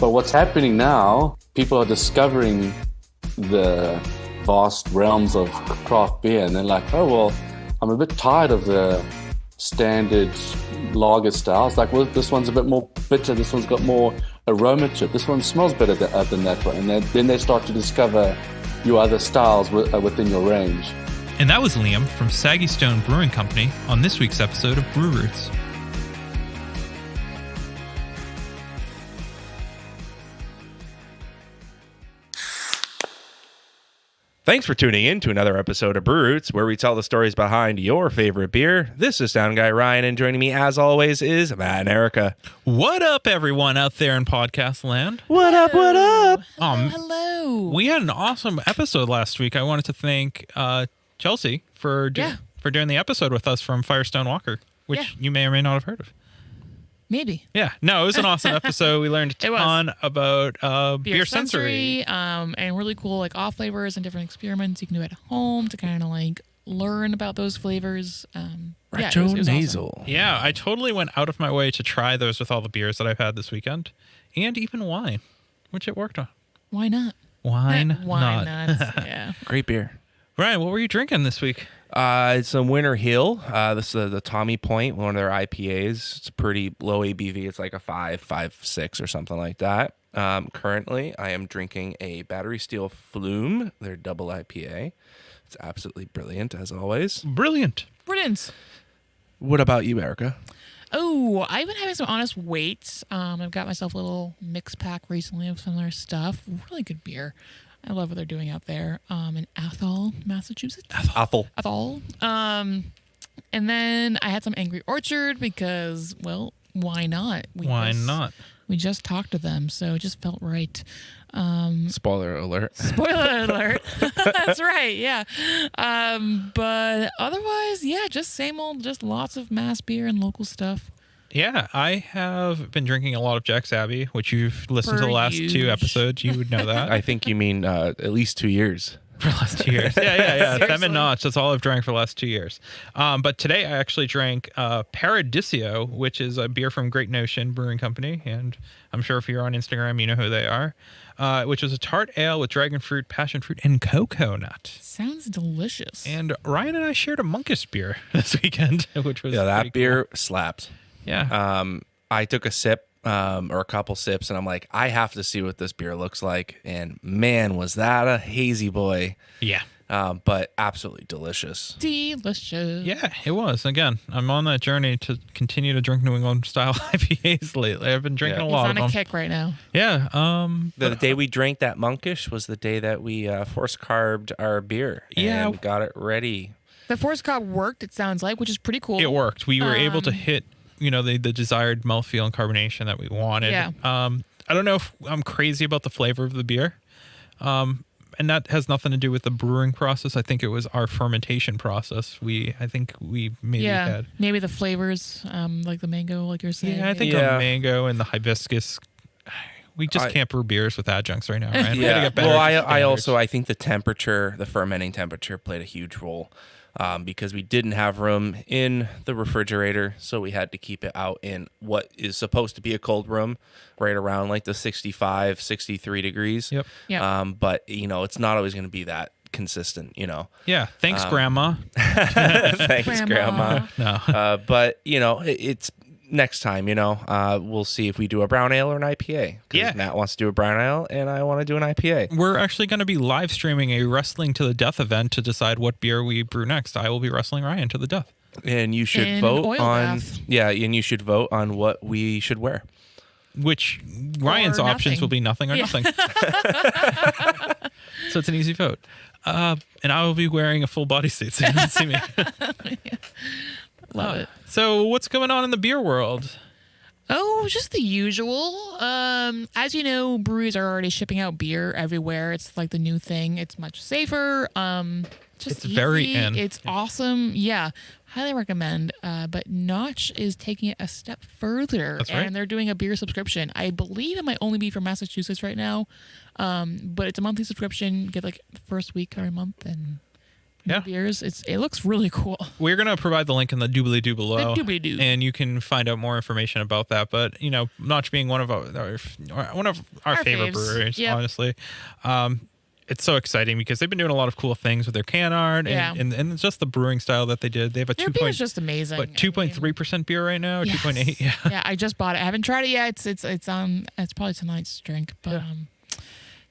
But what's happening now, people are discovering the vast realms of craft beer, and they're like, oh, well, I'm a bit tired of the standard lager styles. Like, well, this one's a bit more bitter, this one's got more aroma to it, this one smells better than that one. And then they start to discover your other styles within your range. And that was Liam from Saggy Stone Brewing Company on this week's episode of Brew Roots. Thanks for tuning in to another episode of Brew Roots, where we tell the stories behind your favorite beer. This is Sound Guy Ryan, and joining me, as always, is Matt and Erica. What up, everyone out there in podcast land? What up, what up? Hello. We had an awesome episode last week. I wanted to thank Chelsea for doing the episode with us from Firestone Walker, which you may or may not have heard of. Maybe. Yeah. No, it was an awesome episode. We learned a ton about beer sensory. And really cool like off flavors and different experiments you can do at home to kind of like learn about those flavors. It was nasal. awesome. Yeah, I totally went out of my way to try those with all the beers that I've had this weekend, and even wine, which it worked on. Why not? Why not? Yeah. Great beer. Ryan, what were you drinking this week? It's a Winter Hill. This is the Tommy Point, one of their IPAs. It's pretty low ABV. It's like a 5.6 or something like that. Currently, I am drinking a Battery Steel Flume, their double IPA. It's absolutely brilliant, as always. Brilliant. What about you, Erica? Oh, I've been having some honest waits. I've got myself a little mix pack recently of some of their stuff. Really good beer. I love what they're doing out there in Athol, Massachusetts. Athol. And then I had some Angry Orchard because, well, why not? We just talked to them, so it just felt right. Spoiler alert. Spoiler alert. That's right, yeah. But otherwise, yeah, just same old, just lots of mass beer and local stuff. Yeah, I have been drinking a lot of Jack's Abbey, which you've listened to the last two episodes. You would know that. I think you mean at least 2 years. For the last 2 years. Yeah. Them Seriously? and Notch. That's all I've drank for the last 2 years. But today I actually drank Paradiso, which is a beer from Great Notion Brewing Company. And I'm sure if you're on Instagram, you know who they are. Which was a tart ale with dragon fruit, passion fruit, and coconut. Sounds delicious. And Ryan and I shared a monkish beer this weekend, which was that beer cool. slapped. Yeah. I took a sip or a couple sips, and I'm like, I have to see what this beer looks like. And man, was that a hazy boy. Yeah. But absolutely delicious. Delicious. Yeah, it was. Again, I'm on that journey to continue to drink New England style IPAs lately. I've been drinking a lot He's of on them. a kick right now. Yeah. The day we drank that monkish was the day that we force carbed our beer. Yeah. And got it ready. The force carb worked, it sounds like, which is pretty cool. It worked. We were able to hit, the desired mouthfeel and carbonation that we wanted. Yeah. I don't know if I'm crazy about the flavor of the beer. And that has nothing to do with the brewing process. I think it was our fermentation process. I think we maybe had. Maybe the flavors, like the mango, like you're saying. Yeah, I think the mango and the hibiscus. We just can't brew beers with adjuncts right now, right? We gotta get better. Well, standards. I think the fermenting temperature played a huge role. Because we didn't have room in the refrigerator, so we had to keep it out in what is supposed to be a cold room, right around like the 65, 63 degrees. Yep. But, it's not always going to be that consistent, Yeah. Thanks, Grandma. Thanks, Grandma. No. But, it's next time, we'll see if we do a brown ale or an IPA. Yeah. Matt wants to do a brown ale, and I want to do an IPA. We're actually going to be live streaming a Wrestling to the Death event to decide what beer we brew next. I will be wrestling Ryan to the death. And you should In vote oil on bath. and you should vote on what we should wear. Which Ryan's Or options nothing. will be nothing or nothing. So it's an easy vote. And I will be wearing a full bodysuit so you can see me. Love it. So what's going on in the beer world? Oh, just the usual. As you know, breweries are already shipping out beer everywhere. It's like the new thing. It's much safer. Just It's very easy. in. It's awesome. Yeah, highly recommend. But Notch is taking it a step further, That's right. and they're doing a beer subscription. I believe it might only be for Massachusetts right now, but it's a monthly subscription. You get like the first week every month, and Yeah. beers. It looks really cool. We're going to provide the link in the doobly-doo below. The doobly-doo. And you can find out more information about that. But, Notch being one of our favorite faves. breweries, Yep. honestly. It's so exciting because they've been doing a lot of cool things with their can art and just the brewing style that they did. They have a Their beer is just amazing. 2.3% beer right now, Yes. 2.8. Yeah. Yeah, I just bought it. I haven't tried it yet. It's probably tonight's drink, but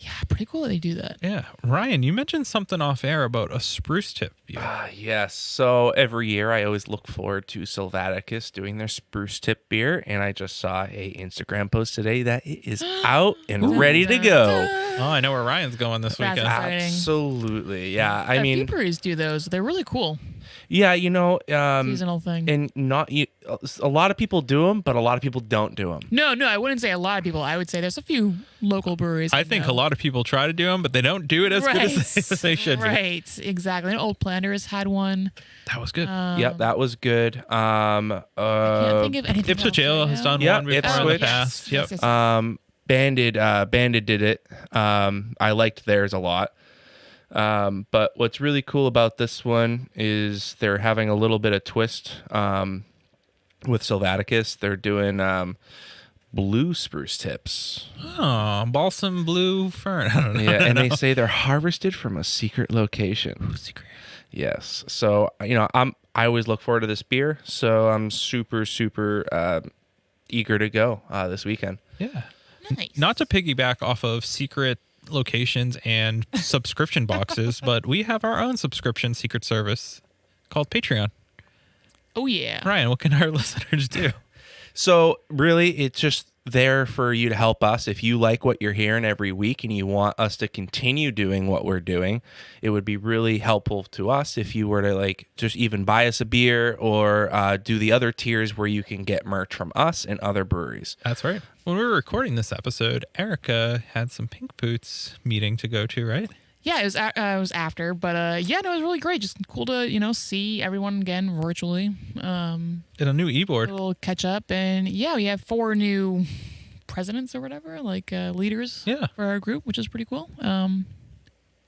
yeah, pretty cool that they do that. Yeah. Ryan, you mentioned something off air about a spruce tip beer. Yes. So every year I always look forward to Sylvaticus doing their spruce tip beer, and I just saw a Instagram post today that it is out and ready to go. Oh, I know where Ryan's going this That's weekend. exciting. Absolutely. Yeah. I A mean, few breweries do those. They're really cool. yeah, Seasonal thing. and a lot of people do them, but a lot of people don't do them. No, I wouldn't say a lot of people. I would say there's a few local breweries. I think a lot of people try to do them, but they don't do it as good as they should be. Right, exactly. And Old Planters had one. That was good. Yep, that was good. I can't think of anything Ipswich else Ale right has now. done Yeah, one before in the Ipswich. past. Yes, Yep. yes. Banded did it. I liked theirs a lot. But what's really cool about this one is they're having a little bit of twist with Sylvaticus. They're doing blue spruce tips. Oh, balsam blue fern. I don't know. Yeah, and they say they're harvested from a secret location. Secret. Yes. So, I always look forward to this beer, so I'm super eager to go this weekend. Yeah. Nice. Not to piggyback off of secret locations and subscription boxes, but we have our own subscription secret service called Patreon. Oh yeah. Ryan, what can our listeners do? So really, it's just there for you to help us. If you like what you're hearing every week and you want us to continue doing what we're doing, it would be really helpful to us if you were to just even buy us a beer or do the other tiers where you can get merch from us and other breweries. That's right. When we were recording this episode, Erica had some Pink Boots meeting to go to, right? Yeah, it was after, but it was really great. Just cool to see everyone again virtually. In a new A e-board. little catch up, and we have 4 new presidents or whatever, leaders Yeah. for our group, which is pretty cool. And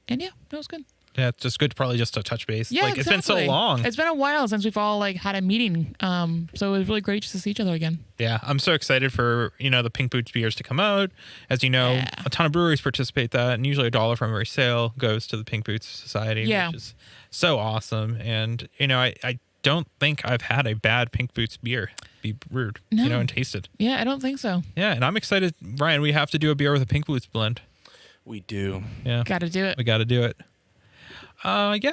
that was good. Yeah, it's just good probably just to touch base. Yeah, It's been so exactly. long. It's been a while since we've all had a meeting. So it was really great just to see each other again. Yeah, I'm so excited for, the Pink Boots beers to come out. As you know, Yeah. a ton of breweries participate that, and usually $1 from every sale goes to the Pink Boots Society, Yeah. which is so awesome. And, I don't think I've had a bad Pink Boots beer be brewed, No. and tasted. Yeah, I don't think so. Yeah, and I'm excited. Ryan, we have to do a beer with a Pink Boots blend. We do. Yeah. Got to do it. We got to do it.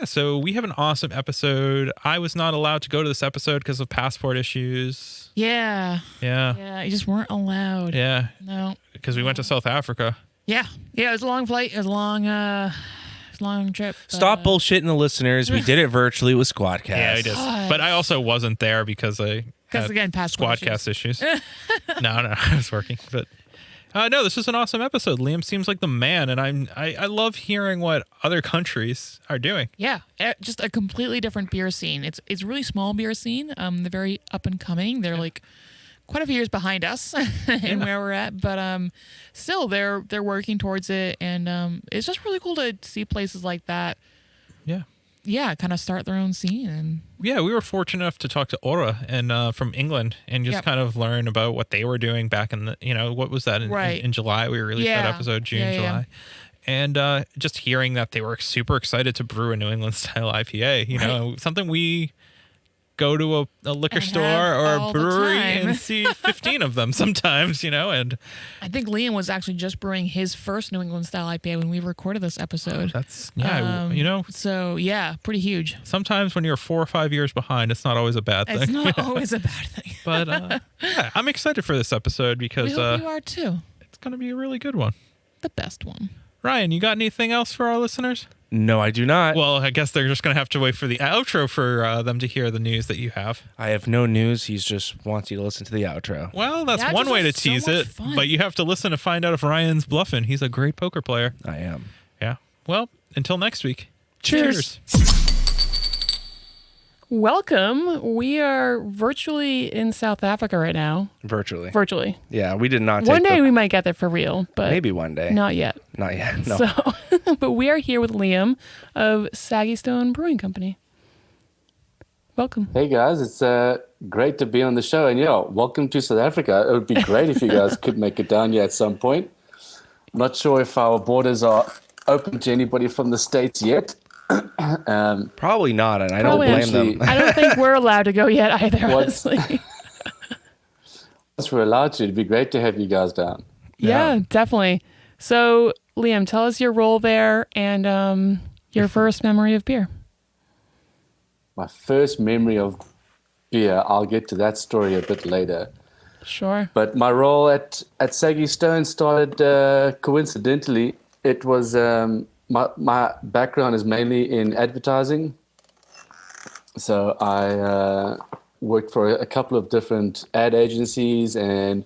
So we have an awesome episode. I was not allowed to go to this episode because of passport issues. Yeah. Yeah. Yeah, you just weren't allowed. Yeah. No. Because we went to South Africa. Yeah. Yeah, it was a long flight. It was a long trip. Stop bullshitting the listeners. We did it virtually with Squadcast. Yeah, I did. God. But I also wasn't there because I Because had again, passport Squadcast issues. No, I was working. But no, this is an awesome episode. Liam seems like the man, and I love hearing what other countries are doing. Yeah, just a completely different beer scene. It's really small beer scene. They're very up and coming. They're quite a few years behind us in where we're at, but still they're working towards it, and it's just really cool to see places like that. Yeah. Yeah, kind of start their own scene. And Yeah, we were fortunate enough to talk to Aura and from England and just Yep. kind of learn about what they were doing back in the, what was that in July? We released that Yeah. episode, June, Yeah, July. And just hearing that they were super excited to brew a New England style IPA, something we go to a liquor And store have or a all the brewery time. and see 15 of them sometimes, and I think Liam was actually just brewing his first New England style IPA when we recorded this episode. that's, So yeah, pretty huge. sometimes when you're 4 or 5 years behind, it's not always a bad thing. It's not always a bad thing. But yeah, I'm excited for this episode We because hope you are too. it's going to be a really good one. The best one. Ryan, you got anything else for our listeners? No, I do not. Well, I guess they're just going to have to wait for the outro for them to hear the news that you have. I have no news. He just wants you to listen to the outro. Well, that's That one just way to was so tease much it, fun. but you have to listen to find out if Ryan's bluffing. He's a great poker player. I am. Yeah. Well, until next week. Cheers. welcome. We are virtually in South Africa right now. Virtually. Yeah, we did not. One day we might get there for real, but maybe one day. Not yet. No. So, but we are here with Liam of Saggy Stone Brewing Company. Welcome. Hey guys, it's great to be on the show, and welcome to South Africa. It would be great if you guys could make it down here at some point. I'm not sure if our borders are open to anybody from the States yet. Probably not, and I don't blame them. I don't think we're allowed to go yet either, honestly. Once we're allowed to, it'd be great to have you guys down. Yeah, definitely. So, Liam, tell us your role there and your first memory of beer. My first memory of beer, I'll get to that story a bit later. Sure. But my role at Saggy Stone started coincidentally. It was my background is mainly in advertising. So I worked for a couple of different ad agencies, and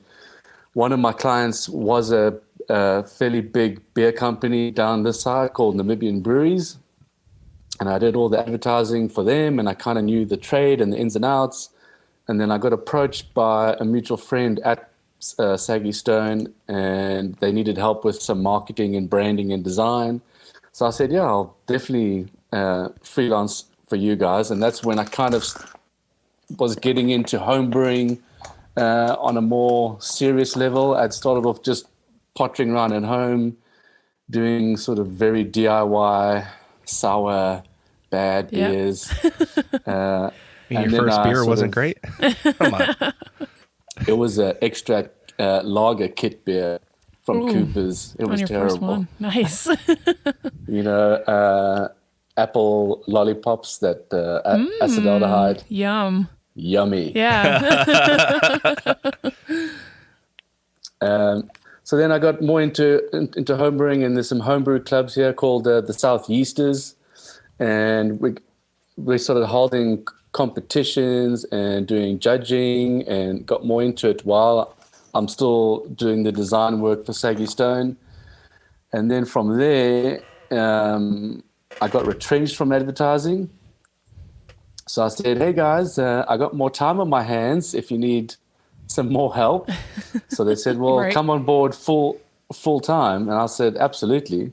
one of my clients was a fairly big beer company down this side called Namibian Breweries. And I did all the advertising for them, and I kind of knew the trade and the ins and outs. And then I got approached by a mutual friend at Saggy Stone, and they needed help with some marketing and branding and design. So I said, yeah, I'll definitely freelance for you guys. And that's when I kind of was getting into home brewing on a more serious level. I'd started off just pottering around at home, doing sort of very DIY, sour, bad beers. Your first beer wasn't great? Come on. It was an extract lager kit beer from Cooper's. It was terrible. First one. Nice. Apple lollipops that acetaldehyde. Yum. Yummy. Yeah. So then I got more into homebrewing, and there's some homebrew clubs here called the Southeasters, and we started holding competitions and doing judging, and got more into it while I'm still doing the design work for Saggy Stone. And then from there, I got retrenched from advertising. So I said, hey guys, I got more time on my hands if you need some more help. So they said, well, come on board full time. And I said, absolutely.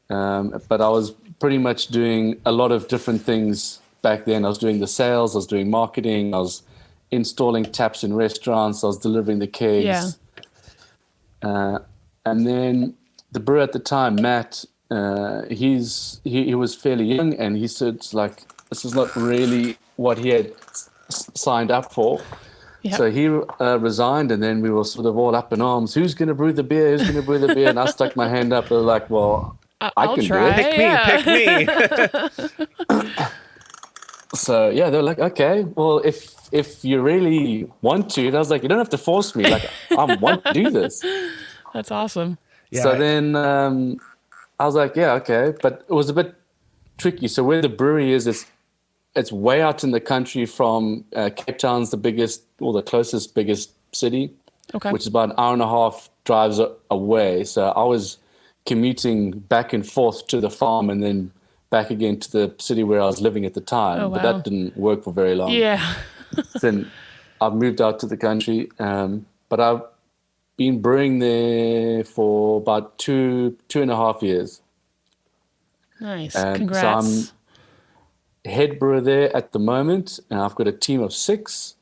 But I was pretty much doing a lot of different things back then. I was doing the sales, I was doing marketing, I was installing taps in restaurants, I was delivering the kegs. Yeah. And then the brewer at the time, Matt, he was fairly young, and he said, like, this is not really what he had signed up for. Yep. So he resigned, and then we were sort of all up in arms. Who's going to brew the beer? Who's going to brew the beer? And I stuck my hand up. They're like, well, I can try. do it. Pick me. So, yeah, they're like, okay, well, if you really want to. And I was like, you don't have to force me. Like, I want to do this. That's awesome. Yeah. So then I was like, yeah, okay. But it was a bit tricky. So where the brewery is, it's way out in the country from Cape Town's the closest biggest city, which is about an hour and a half drives away. So I was commuting back and forth to the farm and then back again to the city where I was living at the time. Oh, wow. But that didn't work for very long. Yeah. Then I've moved out to the country, but I've been brewing there for about two and a half years. Nice. And congrats. So I'm head brewer there at the moment, and I've got a team of 6.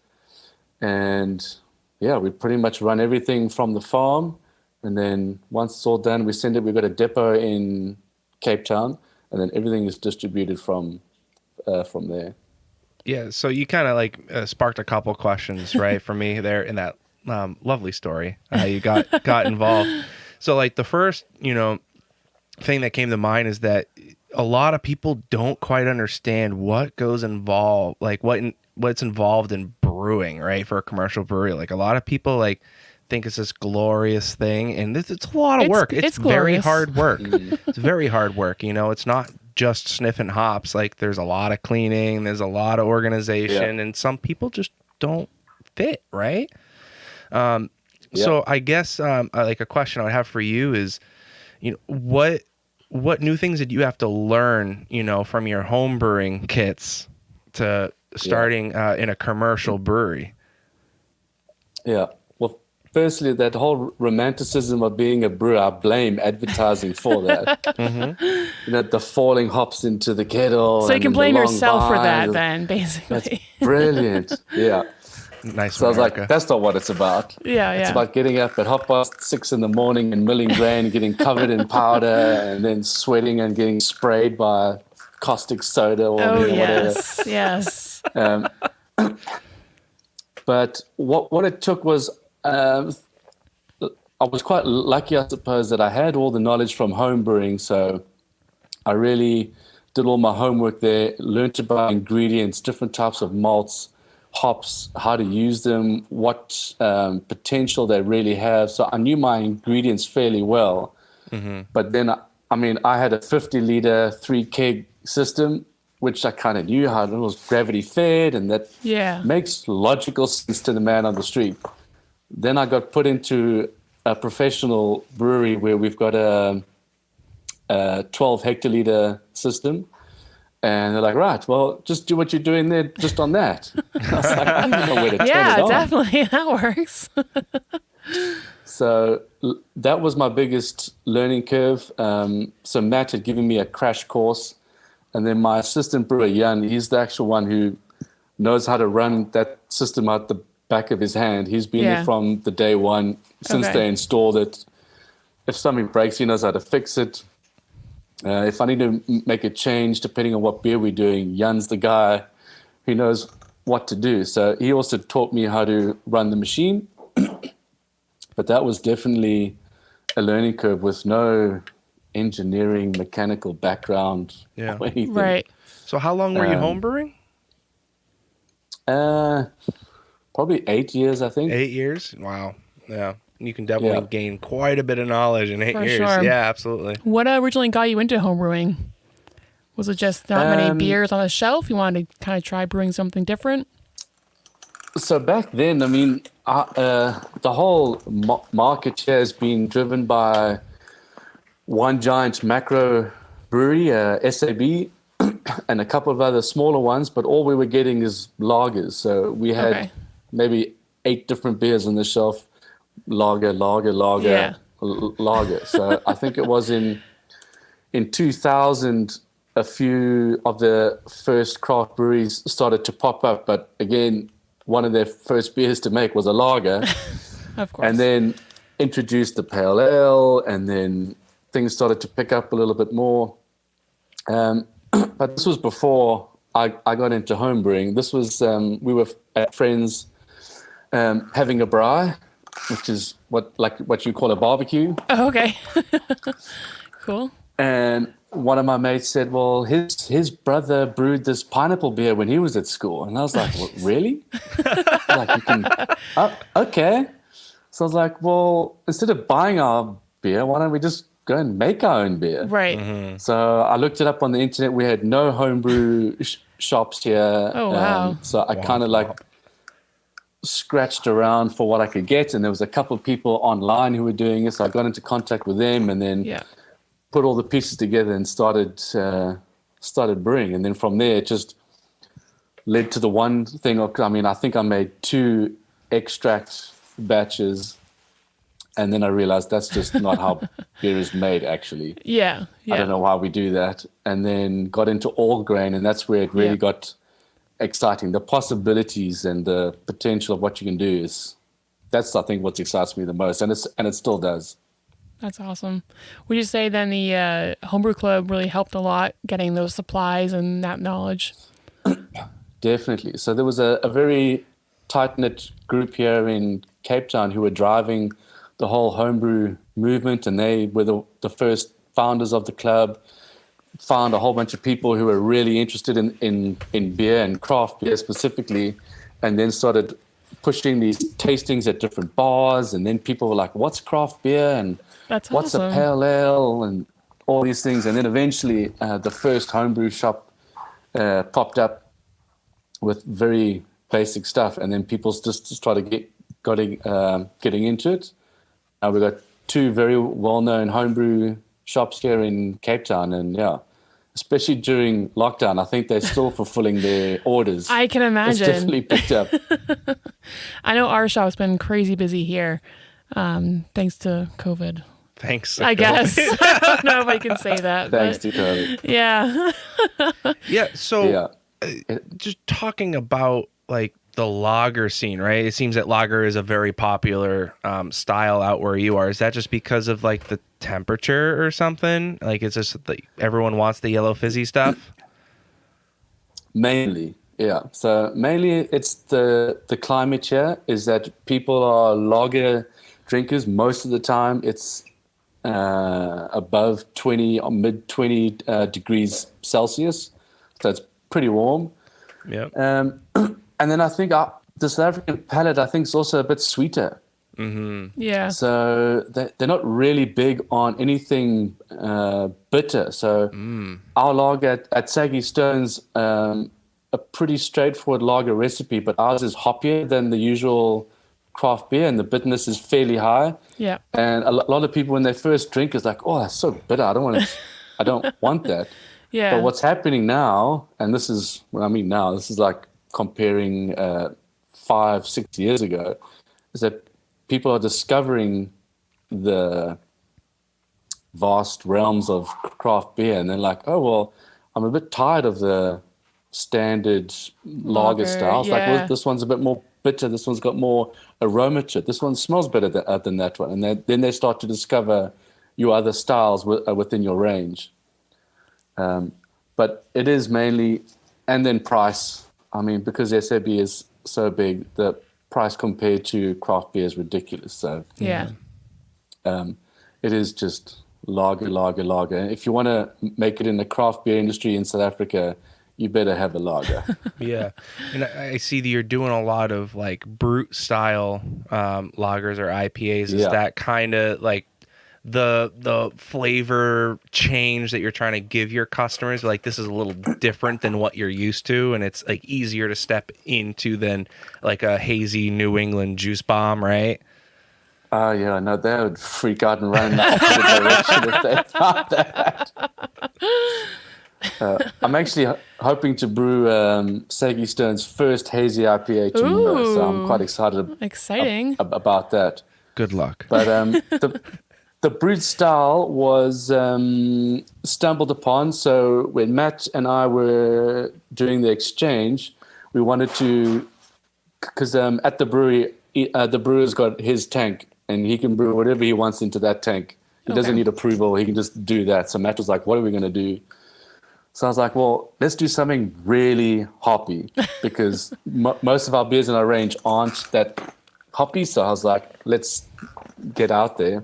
And yeah, we pretty much run everything from the farm. And then once it's all done, we send it. We've got a depot in Cape Town, and then everything is distributed from there. Yeah, so you kind of like sparked a couple questions, right, for me there in that lovely story how you got involved. So like the first, thing that came to mind is that a lot of people don't quite understand what goes involved, like what's involved in brewing, right, for a commercial brewery. Like a lot of people like think it's this glorious thing, and it's a lot of work. It's very hard work. It's very hard work. It's not just sniffing hops. Like there's a lot of cleaning, there's a lot of organization, and some people just don't fit, right? So I guess like a question I would have for you is, what new things did you have to learn, from your home brewing kits to starting in a commercial brewery? Yeah. Well, firstly, that whole romanticism of being a brewer, I blame advertising for that. You know, the falling hops into the kettle. So you and can then the blame long yourself for that vines. then, That's basically. brilliant. Yeah. Nice So I one, was like, Erica. that's not what it's about. Yeah, It's yeah. about getting up at 6:30 in the morning and milling grain, getting covered in powder, and then sweating and getting sprayed by caustic soda or Oh, whatever. yes. Yes. But what it took was, I was quite lucky, I suppose, that I had all the knowledge from home brewing. So I really did all my homework there, learned about ingredients, different types of malts, hops, how to use them, what potential they really have. So I knew my ingredients fairly well. But then, I mean, I had a 50-liter 3-keg system, which I kind of knew how it was gravity fed, and that Yeah. makes logical sense to the man on the street. Then I got put into a professional brewery where we've got a 12 hectoliter system. And they're like, right, well, just do what you're doing there just on that. I was like, I don't even know where to turn Yeah, it on. definitely. That works. So that was my biggest learning curve. So Matt had given me a crash course. And then my assistant brewer, Jan, he's the actual one who knows how to run that system out the back of his hand. He's been there from the day one, since Okay. they installed it. If something breaks, he knows how to fix it. If I need to make a change, depending on what beer we're doing, Jan's the guy who knows what to do. So he also taught me how to run the machine. But that was definitely a learning curve with no engineering, mechanical background Yeah. or anything. Right. So how long were you home brewing? Probably 8 years, I think. 8 years? Wow. Yeah. You can definitely Yeah. gain quite a bit of knowledge in 8 For years. sure. Yeah, absolutely. What originally got you into homebrewing? Was it just not many beers on the shelf? You wanted to kind of try brewing something different? So back then, I mean, the whole market here has been driven by one giant macro brewery, SAB, and a couple of other smaller ones, but all we were getting is lagers. So we had Okay. maybe 8 different beers on the shelf, lager, Yeah. lager. So I think it was in 2000, a few of the first craft breweries started to pop up. But again, one of their first beers to make was a lager. Of course. And then introduced the pale ale, and then things started to pick up a little bit more. But this was before I got into home brewing. This was, we were at friends having a braai, which is what you call a barbecue. Oh, okay. Cool. And one of my mates said, well, his brother brewed this pineapple beer when he was at school. And I was like, what, really? Like, you can, okay. So I was like, well, instead of buying our beer, why don't we just go and make our own beer? Right. So I looked it up on the internet. We had no homebrew shops here. Oh, wow. So I kind of like scratched around for what I could get. And there was a couple of people online who were doing it. So I got into contact with them, and then Yeah. put all the pieces together and started brewing. And then from there, it just led to the one thing. I mean, I think I made 2 extract batches, and then I realized that's just not how beer is made, actually. Yeah. Yeah. I don't know why we do that. And then got into all grain, and that's where it really got exciting. The possibilities and the potential of what you can do that's, I think, what excites me the most, and it still does. That's awesome. Would you say then the homebrew club really helped a lot getting those supplies and that knowledge? Definitely. So there was a very tight-knit group here in Cape Town who were driving the whole homebrew movement, and they were the first founders of the club. Found a whole bunch of people who were really interested in beer and craft beer specifically, and then started pushing these tastings at different bars. And then people were like, what's craft beer? And That's what's awesome. a pale ale? And all these things. And then eventually the first homebrew shop popped up with very basic stuff. And then people just started getting into it. We've got 2 very well-known homebrew shops here in Cape Town. And yeah, especially during lockdown. I think they're still fulfilling their orders. I can It's imagine. definitely picked up. I know our shop's been crazy busy here, thanks to COVID. Thanks. I guess. I don't know if I can say that. Thanks but to COVID. yeah. Yeah. So Yeah. just talking about like the lager scene, right? It seems that lager is a very popular style out where you are. Is that just because of like the temperature or something? Like it's just like everyone wants the yellow fizzy stuff? Mainly, yeah. So mainly it's the climate here is that people are lager drinkers most of the time. It's above 20 or mid 20 degrees Celsius. So it's pretty warm. Yep. And then I think the South African palate, I think, is also a bit sweeter. Yeah. So they're not really big on anything bitter. So our lager at Saggy Stone's a pretty straightforward lager recipe, but ours is hoppier than the usual craft beer, and the bitterness is fairly high. Yeah. And a lot of people, when they first drink, is like, "Oh, that's so bitter. I don't want that." Yeah. But what's happening now, and this is what I mean now, this is like comparing 5-6 years ago, is that people are discovering the vast realms of craft beer, and they're like, "Oh, well, I'm a bit tired of the standard lager styles. Like, yeah. well, this one's a bit more bitter. This one's got more aroma to it. This one smells better than that one." And then they start to discover your other styles within your range. But it is mainly, and then price. I mean, because SAB is so big, the price compared to craft beer is ridiculous. So Yeah. it is just lager. If you want to make it in the craft beer industry in South Africa, you better have a lager. Yeah. And I see that you're doing a lot of like brute style lagers or IPAs. Is Yeah. that kind of like the flavor change that you're trying to give your customers? Like this is a little different than what you're used to, and it's like easier to step into than like a hazy New England juice bomb, right? Yeah, no, they would freak out and run in the opposite direction if they thought that. I'm actually hoping to brew Saggy Stone's first hazy IPA tomorrow, so I'm quite excited Exciting. about that. Good luck. But the brewed style was stumbled upon. So when Matt and I were doing the exchange, we wanted to, because at the brewery, the brewer's got his tank, and he can brew whatever he wants into that tank. He doesn't need approval. He can just do that. So Matt was like, "What are we going to do?" So I was like, "Well, let's do something really hoppy," because most of our beers in our range aren't that hoppy. So I was like, "Let's get out there."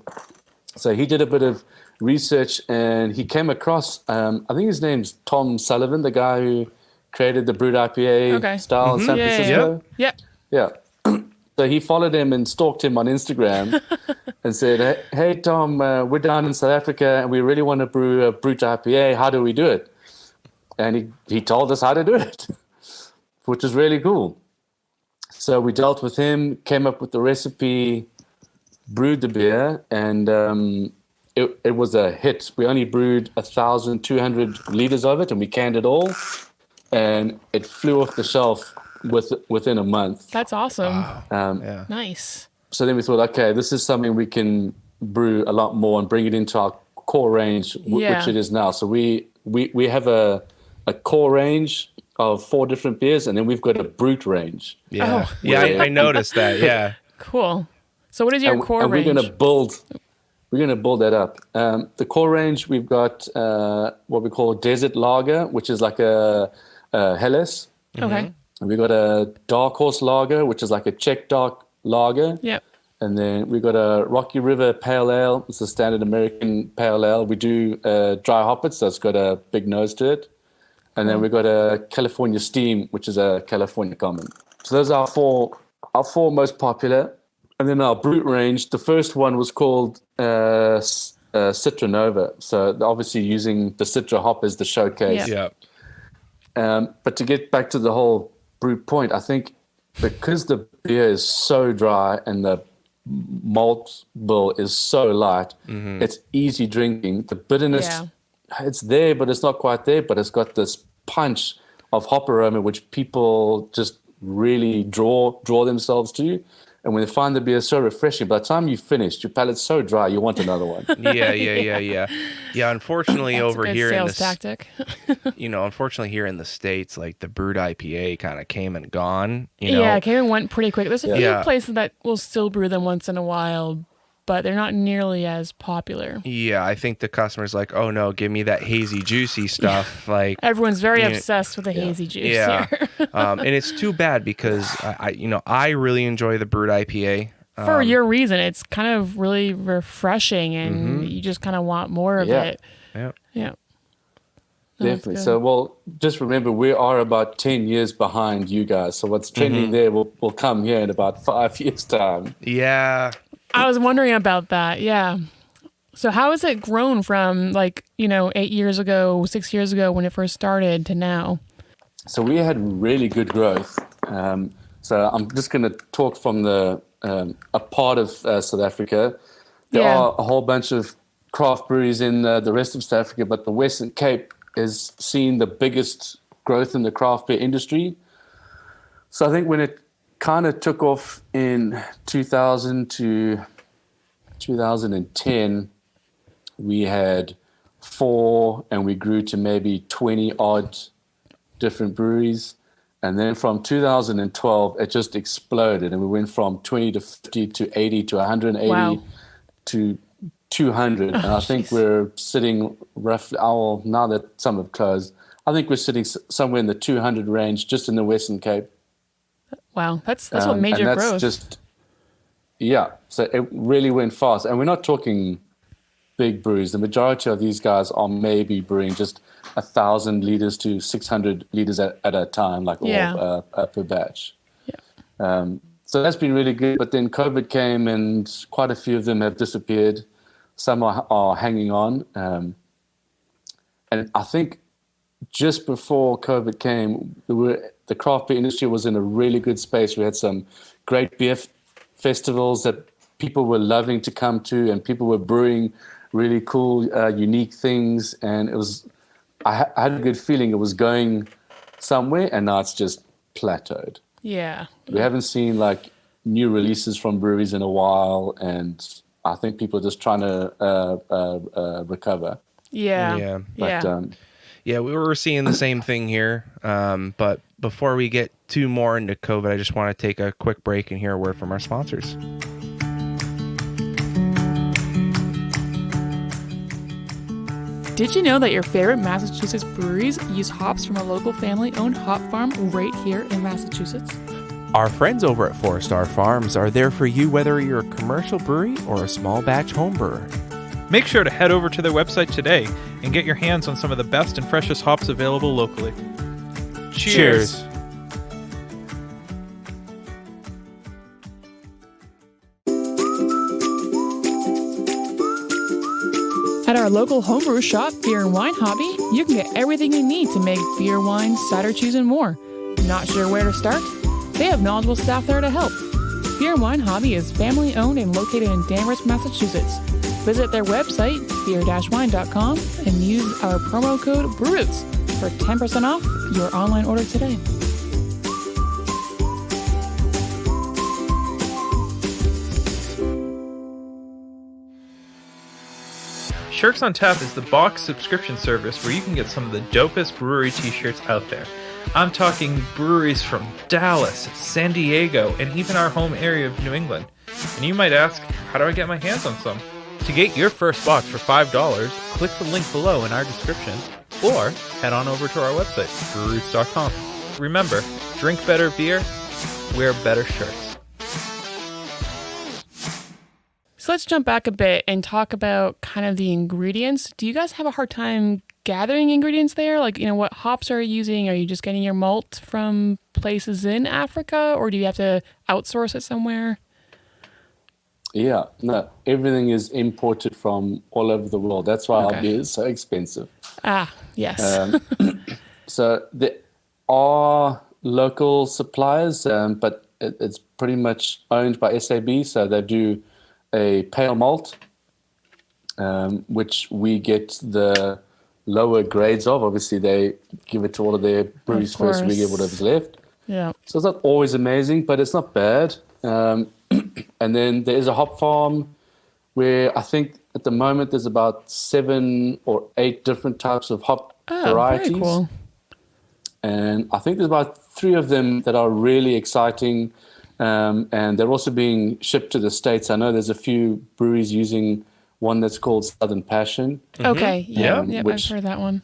So he did a bit of research, and he came across, I think his name's Tom Sullivan, the guy who created the brewed IPA style in San Francisco. Yep. Yeah. So he followed him and stalked him on Instagram and said, "Hey, Tom, we're down in South Africa, and we really want to brew a brewed IPA. How do we do it?" And he told us how to do it, which is really cool. So we dealt with him, came up with the recipe, brewed the beer, and it was a hit. We only brewed 1,200 liters of it, and we canned it all, and it flew off the shelf within a month. That's awesome. Yeah. Nice. So then we thought, okay, this is something we can brew a lot more and bring it into our core range, which it is now. So we have a core range of 4 different beers, and then we've got a brute range. Yeah. I noticed that. Yeah. Cool. So what is your core and range? We're going to build that up. The core range, we've got what we call desert lager, which is like a Helles. Okay. And we got a dark horse lager, which is like a Czech dark lager. Yep. And then we got a Rocky River Pale Ale. It's a standard American Pale Ale. We do dry hop it, so it's got a big nose to it. And then we got a California Steam, which is a California Common. So those are our four most popular. And then our brute range, the first one was called Citra Nova. So obviously using the Citra hop as the showcase. Yeah. But to get back to the whole brute point, I think because the beer is so dry and the malt bill is so light, it's easy drinking. The bitterness it's there, but it's not quite there. But it's got this punch of hop aroma, which people just really draw themselves to. And when they find the beer so refreshing, by the time you've finished, your palate's so dry, you want another one. Yeah, unfortunately, That's over a good here in sales the tactic. unfortunately here in the States, like the brewed IPA kind of came and gone. Yeah, it came and went pretty quick. There's a few Yeah. places that will still brew them once in a while, but they're not nearly as popular. Yeah, I think the customer's like, oh no, give me that hazy, juicy stuff. Like Everyone's very Yeah. obsessed with the hazy juice Yeah, here. and it's too bad because I really enjoy the brewed IPA. For your reason, it's kind of really refreshing, and you just kind of want more of Yeah. it. Yeah. Yeah. No, that's Definitely. good. So, well, just remember, we are about 10 years behind you guys. So what's trending there will come here in about 5 years' time. Yeah. I was wondering about that. Yeah. So how has it grown from 8 years ago, 6 years ago when it first started to now? So we had really good growth. So I'm just going to talk from a part of South Africa. There Yeah. are a whole bunch of craft breweries in the rest of South Africa, but the Western Cape has seen the biggest growth in the craft beer industry. So I think when it kind of took off in 2000 to 2010, we had 4 and we grew to maybe 20 odd different breweries. And then from 2012, it just exploded. And we went from 20 to 50 to 80 to 180 Wow. to 200. And I think jeez. we're sitting roughly, now that some have closed, I think we're sitting somewhere in the 200 range just in the Western Cape. Wow. That's what made And your that's growth. just, yeah. So it really went fast. And we're not talking big brews. The majority of these guys are maybe brewing just 1,000 liters to 600 liters at a time, Yeah. per batch. Yeah. So that's been really good. But then COVID came and quite a few of them have disappeared. Some are hanging on. And I think just before COVID came, the craft beer industry was in a really good space. We had some great beer festivals that people were loving to come to, and people were brewing really cool, unique things. And I had a good feeling it was going somewhere, and now it's just plateaued. Yeah. We haven't seen new releases from breweries in a while, and I think people are just trying to recover. Yeah. Yeah. Yeah. Yeah, we were seeing the same thing here. But before we get too more into COVID, I just want to take a quick break and hear a word from our sponsors. Did you know that your favorite Massachusetts breweries use hops from a local family-owned hop farm right here in Massachusetts? Our friends over at 4-Star Farms are there for you whether you're a commercial brewery or a small batch home brewer. Make sure to head over to their website today and get your hands on some of the best and freshest hops available locally. Cheers. At our local homebrew shop, Beer and Wine Hobby, you can get everything you need to make beer, wine, cider, cheese, and more. Not sure where to start? They have knowledgeable staff there to help. Beer and Wine Hobby is family-owned and located in Danvers, Massachusetts. Visit their website, beer-wine.com, and use our promo code BREWROOTS for 10% off your online order today. Shirks on Tap is the box subscription service where you can get some of the dopest brewery t-shirts out there. I'm talking breweries from Dallas, San Diego, and even our home area of New England. And you might ask, how do I get my hands on some? To get your first box for $5, click the link below in our description, or head on over to our website, brewroots.com. Remember, drink better beer, wear better shirts. So let's jump back a bit and talk about kind of the ingredients. Do you guys have a hard time gathering ingredients there? What hops are you using? Are you just getting your malt from places in Africa, or do you have to outsource it somewhere? Yeah, no, everything is imported from all over the world. That's why our beer is so expensive. Ah, yes. So there are local suppliers, but it's pretty much owned by SAB. So they do a pale malt, which we get the lower grades of. Obviously, they give it to all of their breweries first. We get course. whatever's left. Yeah. So it's not always amazing, but it's not bad. And then there is a hop farm where I think at the moment there's about 7 or 8 different types of hop varieties. Very cool. And I think there's about 3 of them that are really exciting. And they're also being shipped to the States. I know there's a few breweries using one that's called Southern Passion. Okay. Yeah. Yeah, I've heard that one.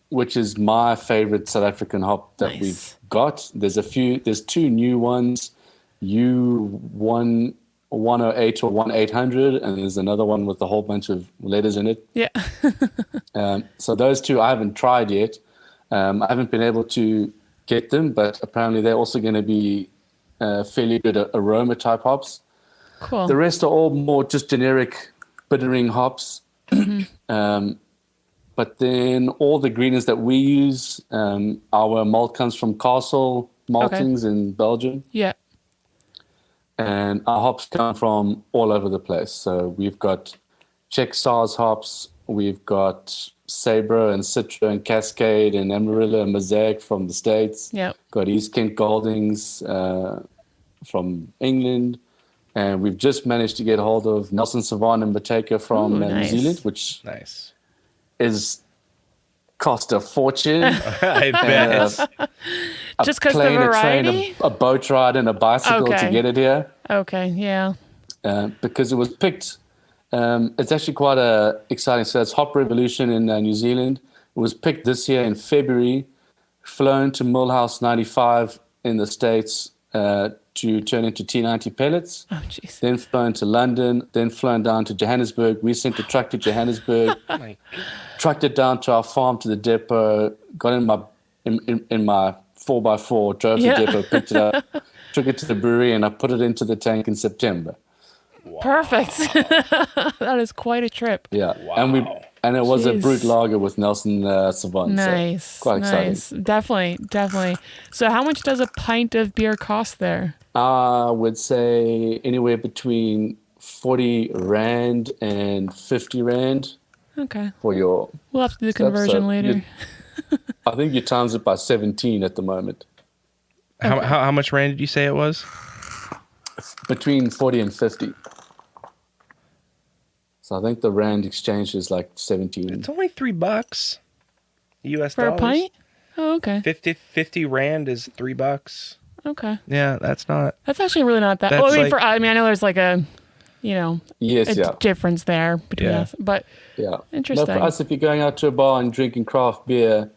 Which is my favorite South African hop that we've got. There's 2 new ones, U1 108 or 1800, and there's another one with a whole bunch of letters in it. Yeah. So those 2 I haven't tried yet. I haven't been able to get them, but apparently they're also going to be fairly good aroma type hops. Cool. The rest are all more just generic bittering hops. But then all the greeners that we use, our malt comes from Castle Maltings in Belgium. Yeah. And our hops come from all over the place. So we've got Czech Stars hops, we've got Sabro and Citra and Cascade and Amarillo and Mosaic from the States. Yeah. Got East Kent Goldings from England. And we've just managed to get hold of Nelson Sauvin and Mateka from New Zealand, which is cost a fortune. I bet. Just because the variety? A boat ride and a bicycle to get it here. Okay, yeah. Because it was picked. It's actually quite exciting. So it's Hop Revolution in New Zealand. It was picked this year in February, flown to Millhouse 95 in the States to turn into T90 pellets. Oh, jeez. Then flown to London, then flown down to Johannesburg. We sent a truck to Johannesburg, trucked it down to our farm to the depot, got in my 4x4, drove to the depot, picked it up, took it to the brewery, and I put it into the tank in September. Wow. Perfect. That is quite a trip. Yeah. Wow. And it was a brute lager with Nelson Sauvin. Nice. So quite exciting. Definitely. So how much does a pint of beer cost there? I would say anywhere between 40 Rand and 50 Rand. Okay. For your We'll have to do the conversion later. I think you times it by 17 at the moment. How much Rand did you say it was? Between 40 and 50. So I think the Rand exchange is like 17. It's only $3 US for dollars. A pint? Oh, okay. 50 Rand is $3. Okay. Yeah, that's actually really not that. Well, I mean, I know there's like a difference there between us, but interesting. No, for us, if you're going out to a bar and drinking craft beer,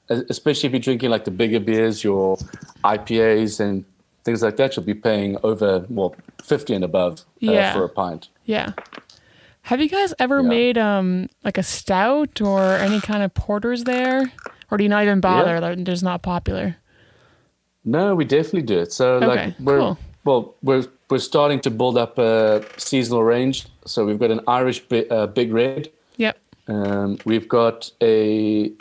especially if you're drinking like the bigger beers, your IPAs and things like that, you'll be paying over 50 and above for a pint. Yeah. Have you guys ever made like a stout or any kind of porters there, or do you not even bother? Yeah. They're just not popular. No, we definitely do it. So we're starting to build up a seasonal range. So we've got an Irish Big Red. Yep. We've got a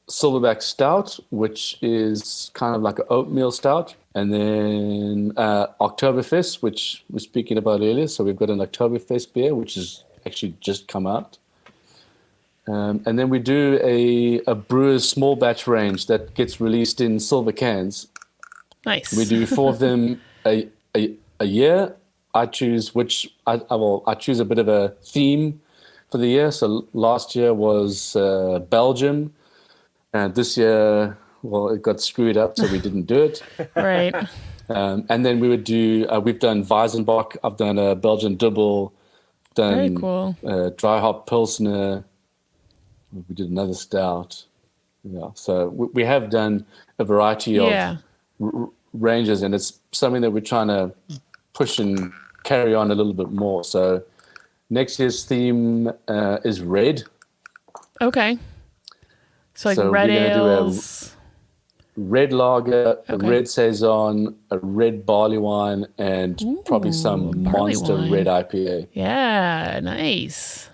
Silverback Stout, which is kind of like an oatmeal stout. And then Oktoberfest, which we were speaking about earlier. So we've got an Oktoberfest beer, which has actually just come out. And then we do a brewer's small batch range that gets released in silver cans. Nice. We do 4 of them a year. I choose I choose a bit of a theme for the year. So last year was Belgium, and this year, it got screwed up, so we didn't do it. Right. And then we would do. We've done Weizenbock. I've done a Belgian double. Done very cool. Dry hop Pilsner. We did another stout. Yeah. So we have done a variety of ranges, and it's something that we're trying to push and carry on a little bit more. So next year's theme is red. Okay. So like red ales. Red lager, a red saison, a red barley wine, and probably some monster red IPA. Yeah, nice.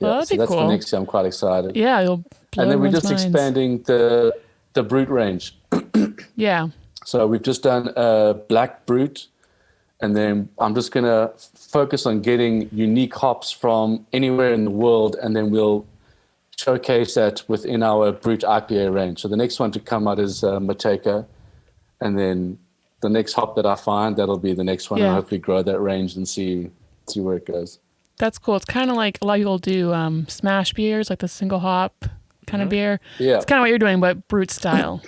Well, that'd so be that's cool. for next year. I'm quite excited. Yeah, you'll blow and then we're everyone's just minds. expanding the brute range. Yeah. So we've just done a black brute, and then I'm just gonna focus on getting unique hops from anywhere in the world, and then we'll showcase that within our Brute IPA range. So the next one to come out is Mateka, and then the next hop that I find, that'll be the next one, and Yeah. hopefully grow that range and see where it goes. That's cool. It's kind of like a lot of people do smash beers, like the single hop kind of beer. Yeah. It's kind of what you're doing, but brute style.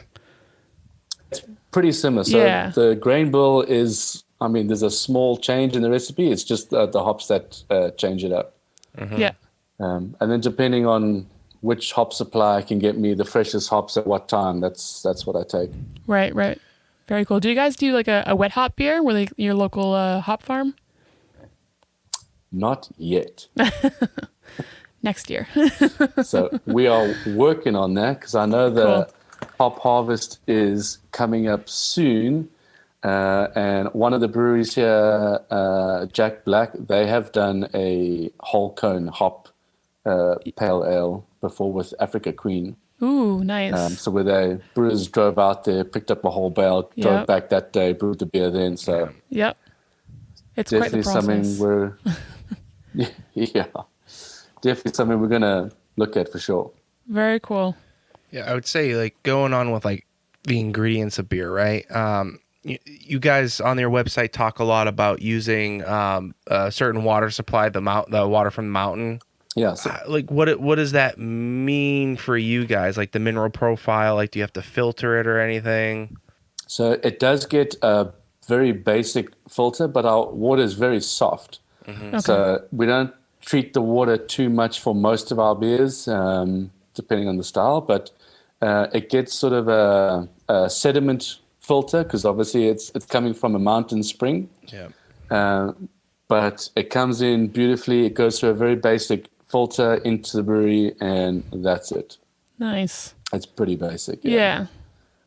Pretty similar. So Yeah. the grain bill is, I mean, there's a small change in the recipe. It's just the hops that change it up. Yeah. And then depending on which hop supply can get me the freshest hops at what time, that's what I take. Right. Very cool. Do you guys do like a wet hop beer with your local hop farm? Not yet. Next year. So we are working on that because I know the hop harvest is coming up soon. And one of the breweries here, Jack Black, they have done a whole cone hop pale ale before with Africa Queen. Ooh, nice. So where the brewers drove out there, picked up a whole bale, drove Yep. back that day, brewed the beer then. So Yep. It's quite the definitely process. something we're yeah, definitely something we're gonna look at for sure. Very cool. Yeah, I would say like going on with like the ingredients of beer, right? You guys on your website talk a lot about using a certain water supply, the water from the mountain. Yeah. So, Like what does that mean for you guys? Like the mineral profile, like do you have to filter it or anything? so it does get a very basic filter, but our water is very soft. Okay. So we don't treat the water too much for most of our beers, depending on the style, but it gets sort of a sediment filter because obviously it's coming from a mountain spring. Yeah. But it comes in beautifully. It goes through a very basic filter into the brewery, and that's it. Nice. It's pretty basic. Yeah.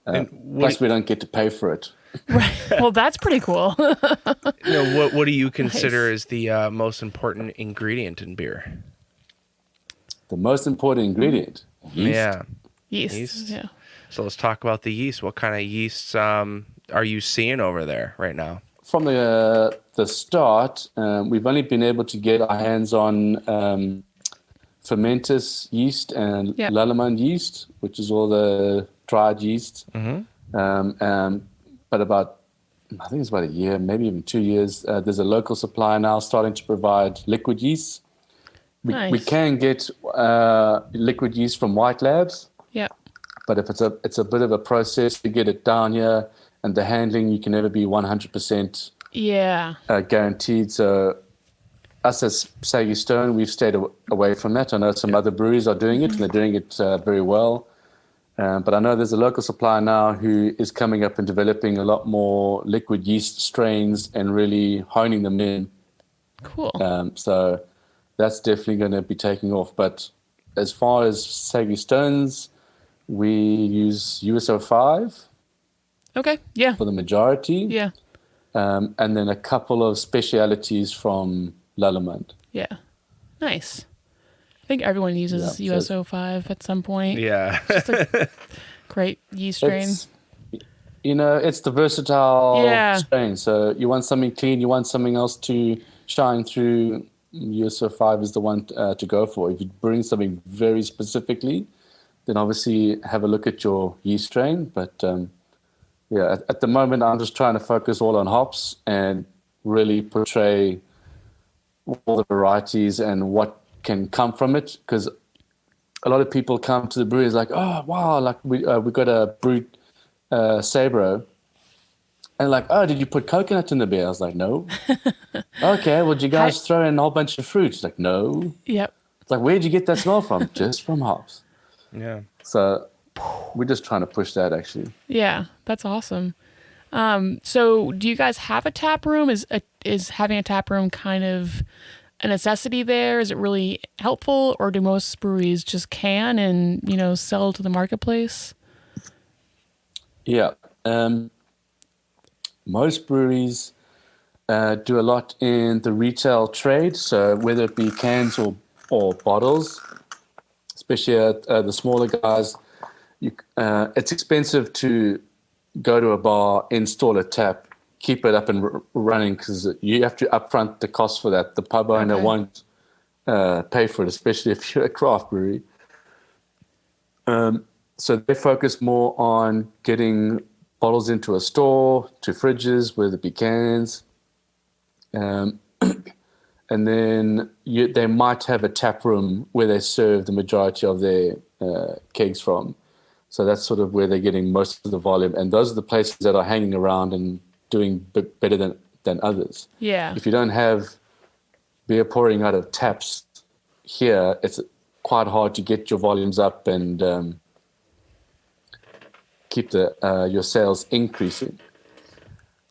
Plus, we don't get to pay for it. Right. Well, that's pretty cool. What do you consider is the most important ingredient in beer? The most important ingredient, yeast. Yeah. Yeast. Yeah. So let's talk about the yeast. What kind of yeasts are you seeing over there right now? From the start, we've only been able to get our hands on fermentous yeast and Yep. Lallemand yeast, which is all the dried yeast. But I think it's about a year, maybe even 2 years. There's a local supplier now starting to provide liquid yeast. We Nice. can get liquid yeast from White Labs, Yeah. but if it's a bit of a process to get it down here, and the handling, you can never be 100% Yeah. guaranteed. So us as Saggy Stone, we've stayed away from that. I know some other breweries are doing it, and they're doing it very well. But I know there's a local supplier now who is coming up and developing a lot more liquid yeast strains and really honing them in. Cool. So that's definitely going to be taking off. But as far as Saggy Stones, we use USO5 Okay. Yeah. for the majority. Yeah. And then a couple of specialities from Lallemand. Yeah. Nice. I think everyone uses Yeah, so- USO5 at some point. Yeah. Great yeast strain. It's the versatile Yeah. strain. So you want something clean, you want something else to shine through. USO5 is the one to go for. If you bring something very specifically, then obviously have a look at your yeast strain. But at the moment, I'm just trying to focus all on hops and really portray all the varieties and what can come from it. Because a lot of people come to the breweries like, oh, wow, like we got a brewed Sabro. And like, oh, did you put coconut in the beer? I was like, no. Okay, well, did you guys throw in a whole bunch of fruit? It's like, no. Yep. It's like, where'd you get that smell from? Just from hops. Yeah. So we're just trying to push that, actually. Yeah, that's awesome. So do you guys have a tap room? Is having a tap room kind of a necessity there? Is it really helpful, or do most breweries just can and sell to the marketplace? Yeah. Most breweries do a lot in the retail trade. So whether it be cans or bottles, especially the smaller guys, it's expensive to go to a bar, install a tap, keep it up and running because you have to upfront the cost for that. The pub owner Okay. won't pay for it, especially if you're a craft brewery. So they focus more on getting bottles into a store, to fridges, whether it be cans. And then they might have a tap room where they serve the majority of their kegs from. So that's sort of where they're getting most of the volume. And those are the places that are hanging around and doing better than others. Yeah. If you don't have beer pouring out of taps here, it's quite hard to get your volumes up and keep your sales increasing.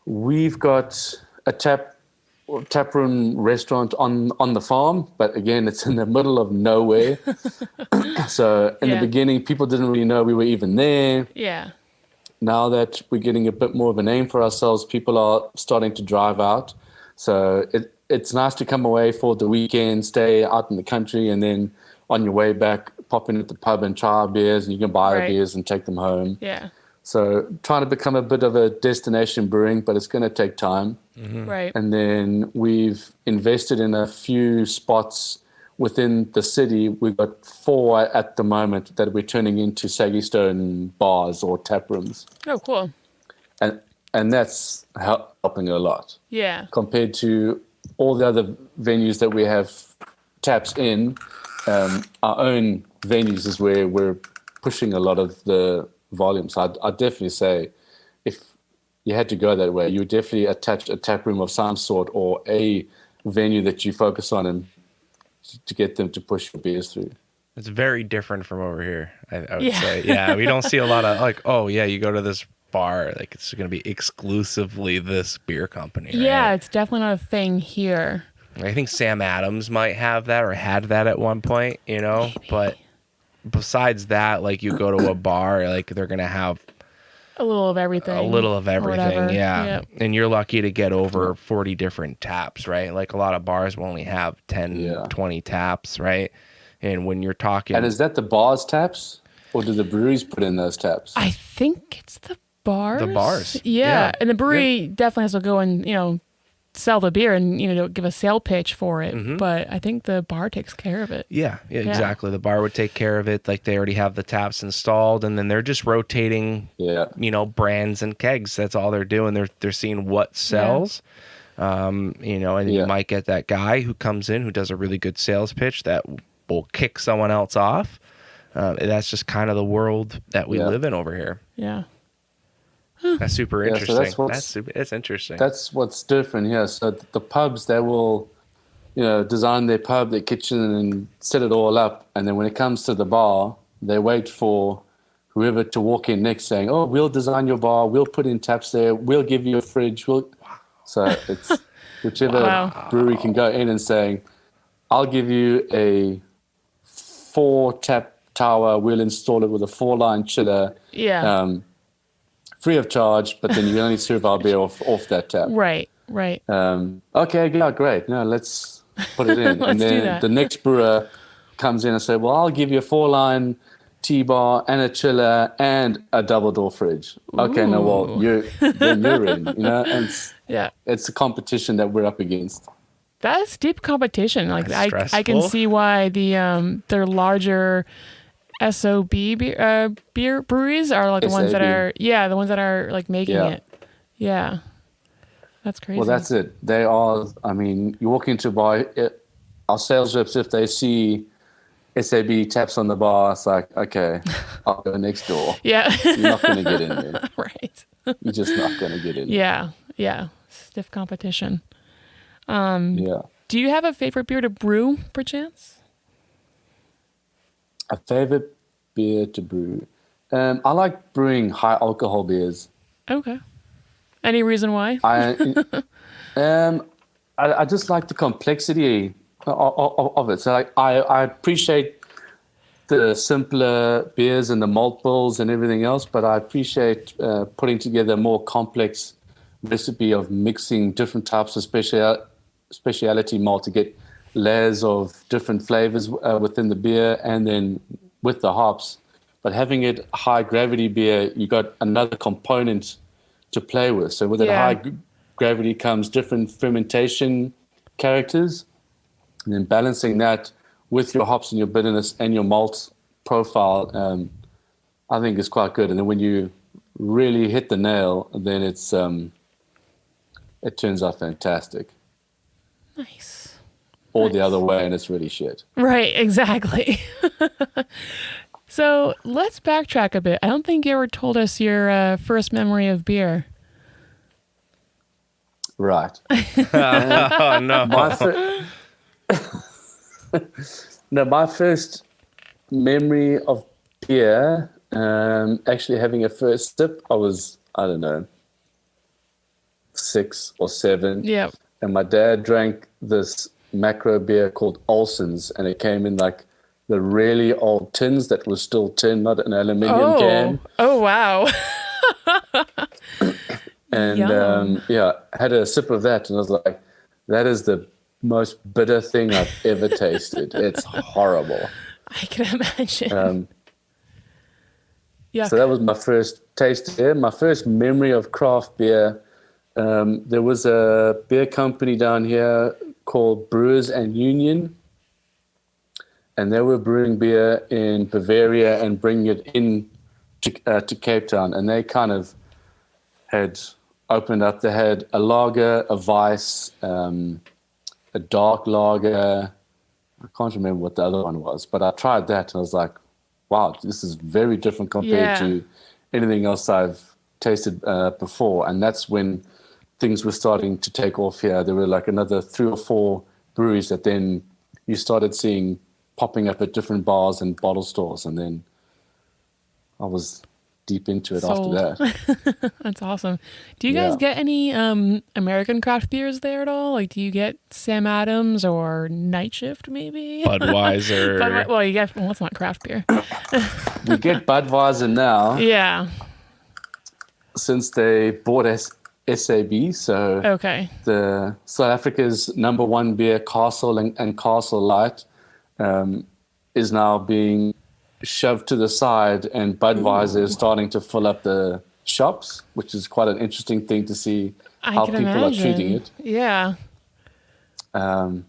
We've got a taproom restaurant on the farm, but again, it's in the middle of nowhere. So in the beginning, people didn't really know we were even there. Yeah. Now that we're getting a bit more of a name for ourselves, people are starting to drive out. So it's nice to come away for the weekend, stay out in the country, and then on your way back, pop in at the pub and try our beers, and you can buy our beers and take them home. Yeah. So trying to become a bit of a destination brewing, but it's going to take time. Mm-hmm. Right. And then we've invested in a few spots within the city. We've got 4 at the moment that we're turning into Saggy Stone bars or tap rooms. Oh, cool. And that's helping a lot. Yeah. Compared to all the other venues that we have taps in, our own venues is where we're pushing a lot of the volume. So I'd definitely say if you had to go that way, you would definitely attach a tap room of some sort or a venue that you focus on and to get them to push your beers through. It's very different from over here, I would say. Yeah, we don't see a lot of like, oh yeah, you go to this bar, like it's going to be exclusively this beer company. Right? Yeah, it's definitely not a thing here. I think Sam Adams might have that or had that at one point, Maybe. But besides that, like you go to a bar, like they're going to have a little of everything. Yeah. Yep. And you're lucky to get over 40 different taps, right? Like a lot of bars will only have 10, 20 taps, right? And when you're talking... And is that the bars taps? Or do the breweries put in those taps? I think it's the bars. The bars. Yeah. And the brewery definitely has to go and, sell the beer and, give a sale pitch for it. Mm-hmm. But I think the bar takes care of it. Yeah, exactly. The bar would take care of it. Like they already have the taps installed and then they're just rotating, brands and kegs. That's all they're doing. They're seeing what sells. And you might get that guy who comes in who does a really good sales pitch that will kick someone else off. That's just kind of the world that we live in over here. Yeah. That's super interesting. So it's interesting. That's what's different here. So the pubs, they will, design their pub, their kitchen, and set it all up. And then when it comes to the bar, they wait for whoever to walk in next, saying, "Oh, we'll design your bar. We'll put in taps there. We'll give you a fridge." So it's whichever brewery can go in and saying, "I'll give you a 4-tap tower. We'll install it with a 4-line chiller." Yeah. Free of charge, but then you only serve our beer off that tap. Right. Okay, yeah, great. No, let's put it in. And then the next brewer comes in and says, "Well, I'll give you a 4-line T-bar and a chiller and a double-door fridge." Okay, no, well, you're in, and it's a competition that we're up against. That's deep competition. Like That's I can see why their larger SOB beer breweries are like the ones that are the ones that are like making it. Yeah. That's crazy. Well, that's it. They are, you walk into a bar, our sales reps, if they see SAB taps on the bar, it's like, okay, I'll go next door. Yeah. You're not going to get in there. Right. You're just not going to get in there. Yeah. Stiff competition. Yeah. Do you have a favorite beer to brew, perchance? A favorite beer to brew? I like brewing high alcohol beers. Okay. Any reason why? I just like the complexity of it. So I appreciate the simpler beers and the malt bills and everything else, but I appreciate putting together a more complex recipe of mixing different types of specialty malt to get layers of different flavors within the beer and then with the hops. But having it high gravity beer, you got another component to play with. So with it high gravity comes different fermentation characters, and then balancing that with your hops and your bitterness and your malt profile I think it's quite good. And then when you really hit the nail, then it turns out fantastic. Nice. Or the other way, and it's really shit. Right, exactly. So let's backtrack a bit. I don't think you ever told us your first memory of beer. Right. Oh no. My first memory of beer, actually having a first sip, I don't know, 6 or 7. Yep. And my dad drank this macro beer called Olson's, and it came in like the really old tins that was still tin, not an aluminium can. Oh, wow. And Yum. had a sip of that, and I was like, that is the most bitter thing I've ever tasted. It's horrible. I can imagine. Yuck. So that was my first taste there. My first memory of craft beer. There was a beer company down here called Brewers and Union, and they were brewing beer in Bavaria and bringing it in to Cape Town. And they kind of had opened up. They had a lager, a Weiss, a dark lager. I can't remember what the other one was, but I tried that and I was like, wow, this is very different compared to anything else I've tasted before. And that's when things were starting to take off here. There were like another 3 or 4 breweries that then you started seeing popping up at different bars and bottle stores. And then I was deep into it Sold. after that. That's awesome. Do you guys get any American craft beers there at all? Like, do you get Sam Adams or Night Shift maybe? Budweiser. Well, you get, well, it's not craft beer. We get Budweiser now Yeah. since they bought SAB. So Okay. the South Africa's #1 beer, Castle and Castle Light, is now being shoved to the side, and Budweiser is starting to fill up the shops, which is quite an interesting thing to see how people are treating it. Yeah. That's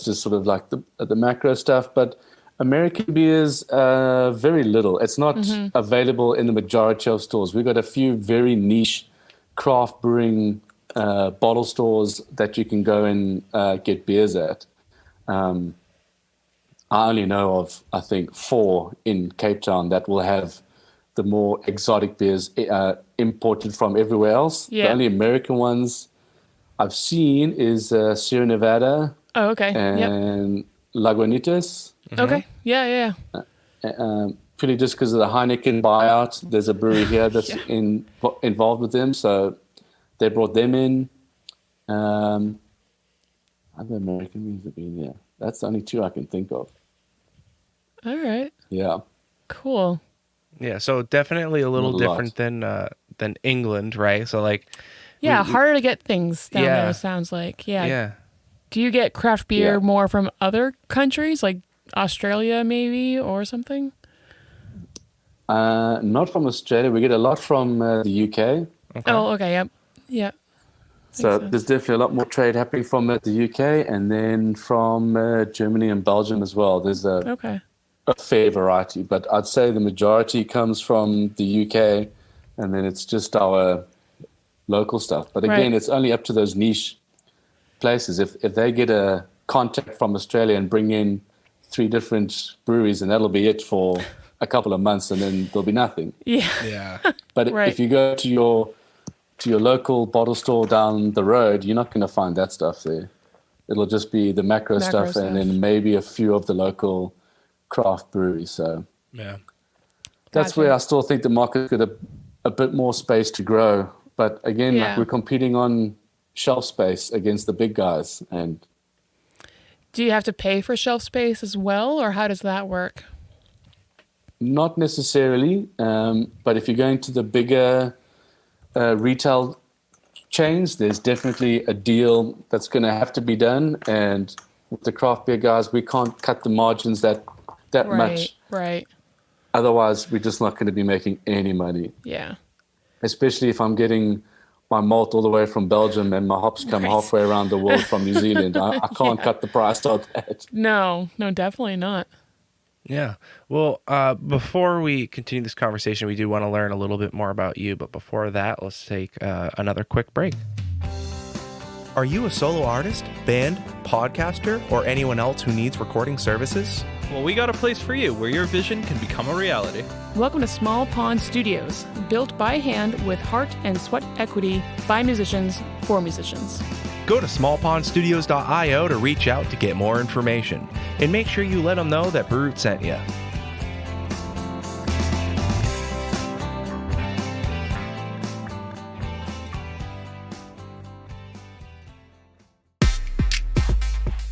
just sort of like the macro stuff. But American beers, very little. It's not available in the majority of stores. We've got a few very niche craft brewing bottle stores that you can go and get beers at. I only know of, I think, 4 in Cape Town that will have the more exotic beers imported from everywhere else. Yeah. The only American ones I've seen is Sierra Nevada Oh, okay. and Lagunitas. Okay. Yeah. Purely just because of the Heineken buyout. There's a brewery here that's involved with them, so they brought them in. Other American beers have been there. That's the only 2 I can think of. All right. Yeah. Cool. Yeah, so definitely a little Not a lot. different than England, right? So like Yeah, harder to get things down Yeah. there, sounds like. Yeah. yeah. Do you get craft beer Yeah. more from other countries, like Australia maybe, or something? Not from Australia. We get a lot from the UK. Oh, okay. Yep. Yeah. So Makes sense. there's definitely a lot more trade happening from the UK, and then from Germany and Belgium as well. There's a Okay. fair variety, but I'd say the majority comes from the UK, and then it's just our local stuff. But again, Right. it's only up to those niche places. If they get a contact from Australia and bring in 3 different breweries, and that'll be it for a couple of months, and then there'll be nothing. Yeah. Yeah. But Right. if you go to your local bottle store down the road, you're not going to find that stuff there. It'll just be the macro stuff, stuff. and then maybe a few of the local craft breweries. So Yeah. that's Gotcha. where I still think the market's got a bit more space to grow. But again, Yeah. like we're competing on shelf space against the big guys, and Do you have to pay for shelf space as well, or how does that work? not necessarily. But if you're going to the bigger retail chains, there's definitely a deal that's going to have to be done. And with the craft beer guys, we can't cut the margins that much. Right. Otherwise, we're just not going to be making any money. Yeah. Especially if I'm getting my malt all the way from Belgium and my hops come Right. halfway around the world from New Zealand. I can't cut the price on that. No, definitely not. Yeah. Well, before we continue this conversation, we do want to learn a little bit more about you. But before that, let's take another quick break. Are you a solo artist, band, podcaster, or anyone else who needs recording services? Well, we got a place for you where your vision can become a reality. Welcome to Small Pond Studios, built by hand with heart and sweat equity by musicians for musicians. Go to smallpondstudios.io to reach out to get more information. And make sure you let them know that Brewroot sent you.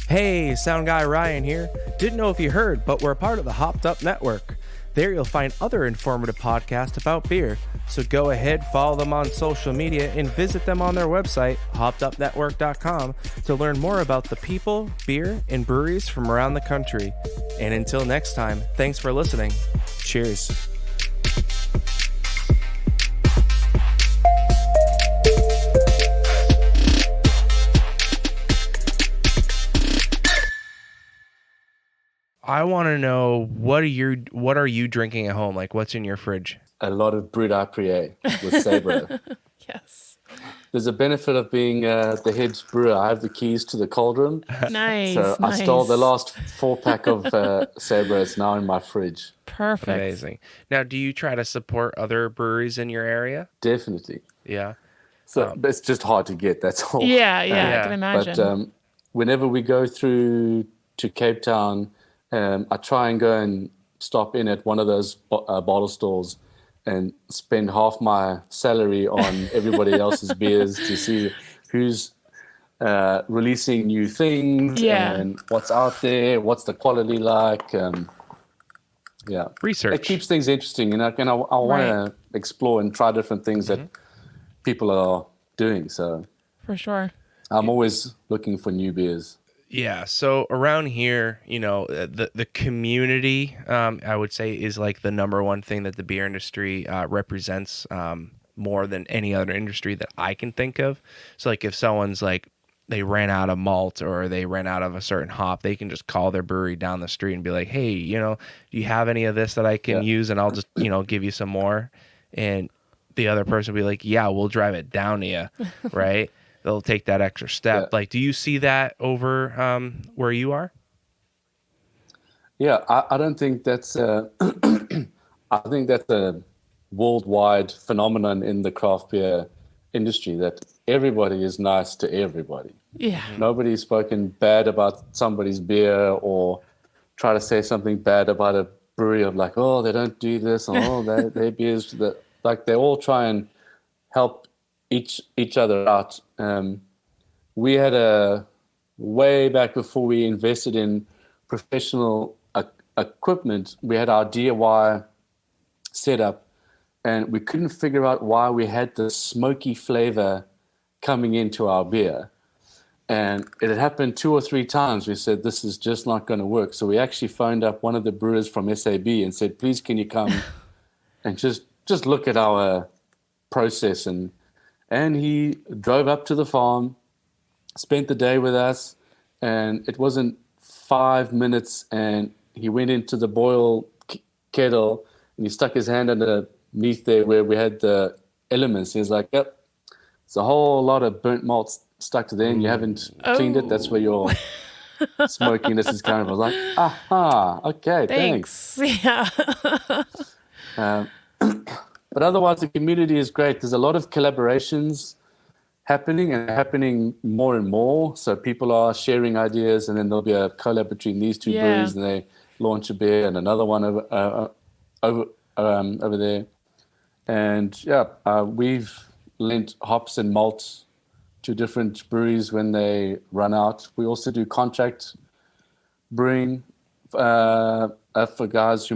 Hey, Sound Guy Ryan here. Didn't know if you heard, but we're a part of the Hopped Up Network. There you'll find other informative podcasts about beer. So go ahead, follow them on social media, and visit them on their website, hoppedupnetwork.com, to learn more about the people, beer, and breweries from around the country. And until next time, thanks for listening. Cheers. I want to know, what are you drinking at home? Like, what's in your fridge? A lot of brewed IPA with Sabro. Yes. There's a benefit of being the head brewer. I have the keys to the cold room. Nice. So nice. I stole the last 4-pack of Sabro. It's now in my fridge. Perfect. Amazing. Now, do you try to support other breweries in your area? Definitely. Yeah. So but it's just hard to get, that's all. Yeah, I Yeah. can imagine. But whenever we go through to Cape Town, I try and go and stop in at one of those bottle stores and spend half my salary on everybody else's beers to see who's releasing new things and what's out there, what's the quality like. Yeah, Research. It keeps things interesting, and I want to explore and try different things that people are doing. So For sure. I'm always looking for new beers. Yeah, so around here, the community, I would say, is like the number one thing that the beer industry represents more than any other industry that I can think of. So, like, if someone's like, they ran out of malt or they ran out of a certain hop, they can just call their brewery down the street and be like, hey, do you have any of this that I can use? And I'll just, give you some more. And the other person will be like, yeah, we'll drive it down to you, right? They'll take that extra step. Yeah. Like, do you see that over where you are? Yeah, I don't think that's I think that's a worldwide phenomenon in the craft beer industry, that everybody is nice to everybody. Yeah. Nobody's spoken bad about somebody's beer or try to say something bad about a brewery of like, oh, they don't do this, or oh, their beers that, like, they all try and help each other out. We had way back before we invested in professional equipment, we had our DIY setup, and we couldn't figure out why we had the smoky flavor coming into our beer. And it had happened 2 or 3 times. We said, this is just not going to work. So we actually phoned up one of the brewers from SAB and said, please, can you come and just look at our process? And he drove up to the farm, spent the day with us, and it wasn't 5 minutes, and he went into the boil kettle, and he stuck his hand underneath there where we had the elements. He's like, yep, it's a whole lot of burnt malt stuck to there, and you haven't cleaned it. That's where your smokiness is coming from. I was like, aha, okay, thanks. Yeah. But otherwise, the community is great. There's a lot of collaborations happening more and more. So people are sharing ideas, and then there'll be a collab between these two breweries, and they launch a beer and another one over there. And we've lent hops and malts to different breweries when they run out. We also do contract brewing for guys who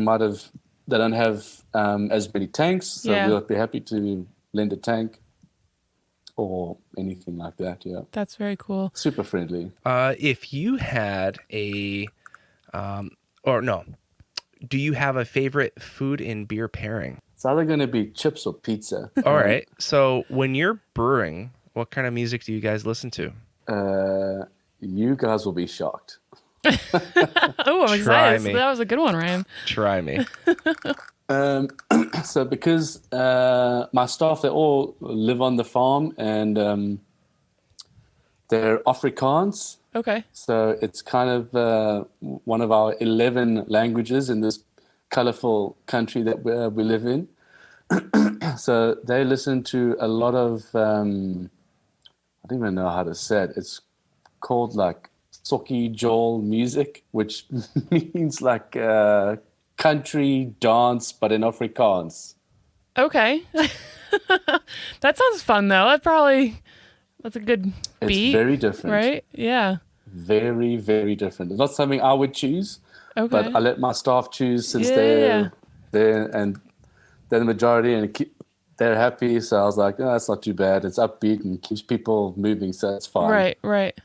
they don't have as many tanks, so we'll be happy to lend a tank or anything like that. Yeah, That's very cool. super friendly. If you had do you have a favorite food and beer pairing? It's either going to be chips or pizza. All right. So when you're brewing, what kind of music do you guys listen to? You guys will be shocked. Oh, I'm excited. So that was a good one, Ryan. Try me. So because my staff, they all live on the farm and they're Afrikaans. Okay. So it's kind of one of our 11 languages in this colorful country that we live in. So they listen to a lot of, I don't even know how to say it. It's called like Soki Joel music, which means like country dance, but in Afrikaans. Okay. That sounds fun, though. That's a good beat. It's very different. Right? Yeah. Very, very different. It's not something I would choose, Okay. but I let my staff choose since they're there and they're the majority and they're happy. So I was like, oh, that's not too bad. It's upbeat and keeps people moving, so it's fine. Right.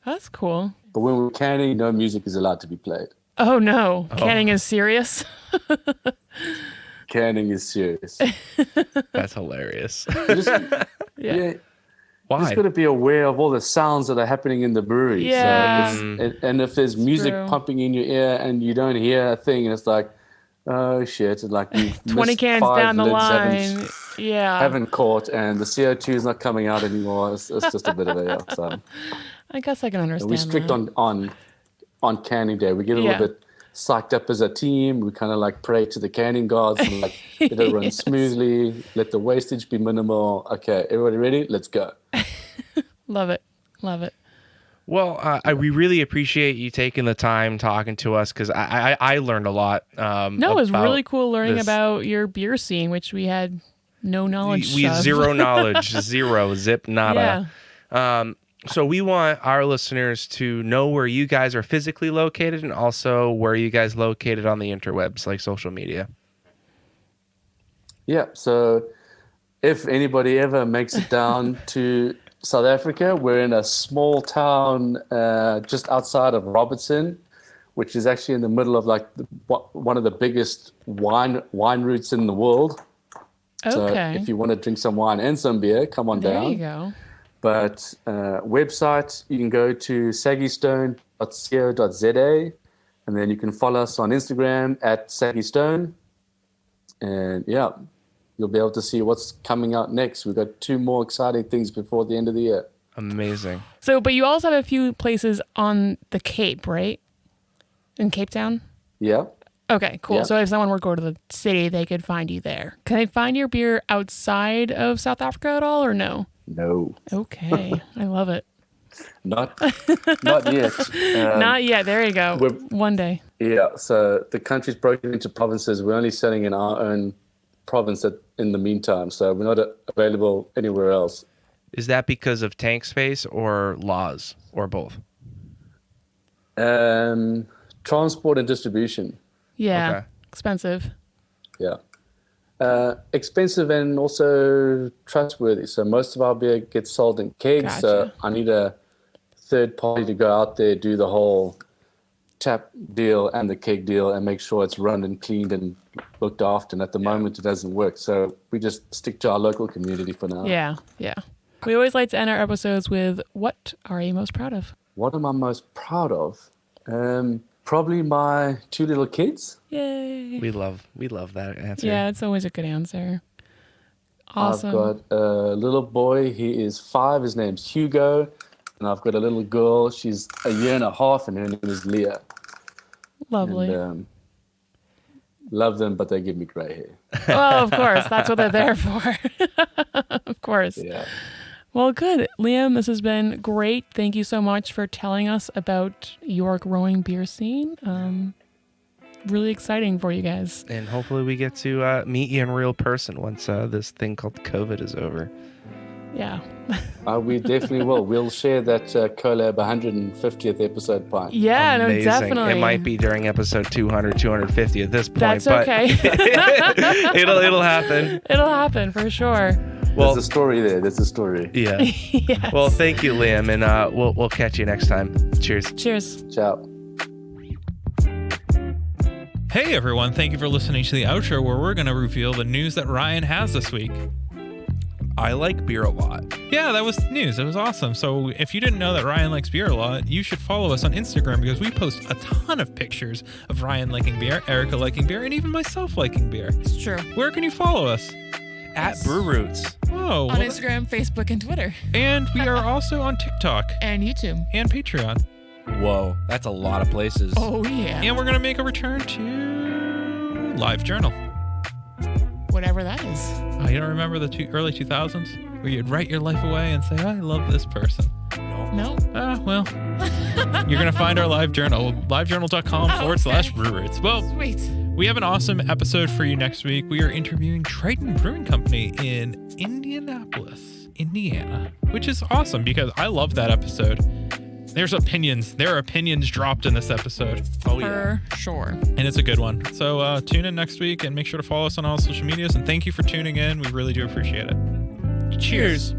That's cool. But when we're canning, no music is allowed to be played. Oh, no. Canning is serious? Canning is serious. That's hilarious. Yeah. Why? You just got to be aware of all the sounds that are happening in the brewery. Yeah. So and if there's music true. pumping in your ear and you don't hear a thing, and it's like, oh shit! And like you've 20 missed cans 5 down the lids line. Yeah. haven't caught, and the CO2 is not coming out anymore. It's just a bit of a so. I guess I can understand We're strict that. on canning day. We get a little bit psyched up as a team. We kind of like pray to the canning gods and like let it run smoothly. Let the wastage be minimal. Okay, everybody ready? Let's go. Love it. Well, we really appreciate you taking the time talking to us because I learned a lot. No, it was really cool learning about your beer scene, which we had no knowledge We of. zero knowledge, zero, zip, nada. So we want our listeners to know where you guys are physically located and also where you guys located on the interwebs, like social media. Yeah, so if anybody ever makes it down to South Africa, we're in a small town just outside of Robertson, which is actually in the middle of like one of the biggest wine routes in the world. Okay. So if you want to drink some wine and some beer, come on down. There you go. But website, you can go to saggystone.co.za, and then you can follow us on Instagram at Saggy Stone. And yeah, you'll be able to see what's coming out next. We've got 2 more exciting things before the end of the year. Amazing. So, but you also have a few places on the Cape, right? In Cape Town? Yeah. Okay, cool. Yeah. So if someone were to go to the city, they could find you there. Can they find your beer outside of South Africa at all or no? No. Okay. I love it. Not yet. Not yet. There you go. One day. Yeah. So the country's broken into provinces. We're only selling in our own province in the meantime. So we're not available anywhere else. Is that because of tank space or laws or both? Transport and distribution. Yeah. Okay. Expensive. Yeah. Expensive and also trustworthy. So most of our beer gets sold in kegs. So Gotcha. I need a third party to go out there, do the whole tap deal and the keg deal and make sure it's run and cleaned and looked after. And at the moment, it doesn't work. So we just stick to our local community for now. Yeah. We always like to end our episodes with, what are you most proud of? What am I most proud of? Probably my 2 little kids. Yay. We love that answer. Yeah, it's always a good answer. Awesome. I've got a little boy. He is 5. His name's Hugo. And I've got a little girl. She's a year and a half, and her name is Leah. Lovely. And, love them, but they give me gray hair. Well, of course. That's what they're there for. Of course. Yeah. Well, good. Liam, this has been great. Thank you so much for telling us about your growing beer scene. Really exciting for you guys. And hopefully we get to meet you in real person once this thing called COVID is over. Yeah. We definitely will. We'll share that collab 150th episode pint. Yeah, Amazing. no, definitely. It might be during episode 200, 250 at this point. That's but okay. it'll happen. It'll happen for sure. Well, there's a story there. There's a story. Yeah. Yes. Well, thank you, Liam, and we'll catch you next time. Cheers. Cheers. Ciao. Hey everyone, thank you for listening to the outro where we're going to reveal the news that Ryan has this week. I like beer a lot. Yeah, that was news. It was awesome. So if you didn't know that Ryan likes beer a lot, you should follow us on Instagram because we post a ton of pictures of Ryan liking beer, Erica liking beer, and even myself liking beer. It's true. Where can you follow us? At Brew Roots. Oh, On Instagram, Facebook, and Twitter. and we are also on TikTok And YouTube. and Patreon. Whoa, that's a lot of places. Oh, yeah. And we're going to make a return to Live Journal. Whatever that is. Oh, you don't remember the early 2000s where you'd write your life away and say, I love this person. No. Well, you're going to find our live journal, livejournal.com/brewers. Well, Sweet. we have an awesome episode for you next week. We are interviewing Triton Brewing Company in Indianapolis, Indiana, which is awesome because I love that episode. There are opinions dropped in this episode. Oh, yeah. For sure. And it's a good one. So tune in next week and make sure to follow us on all social medias. And thank you for tuning in. We really do appreciate it. Cheers.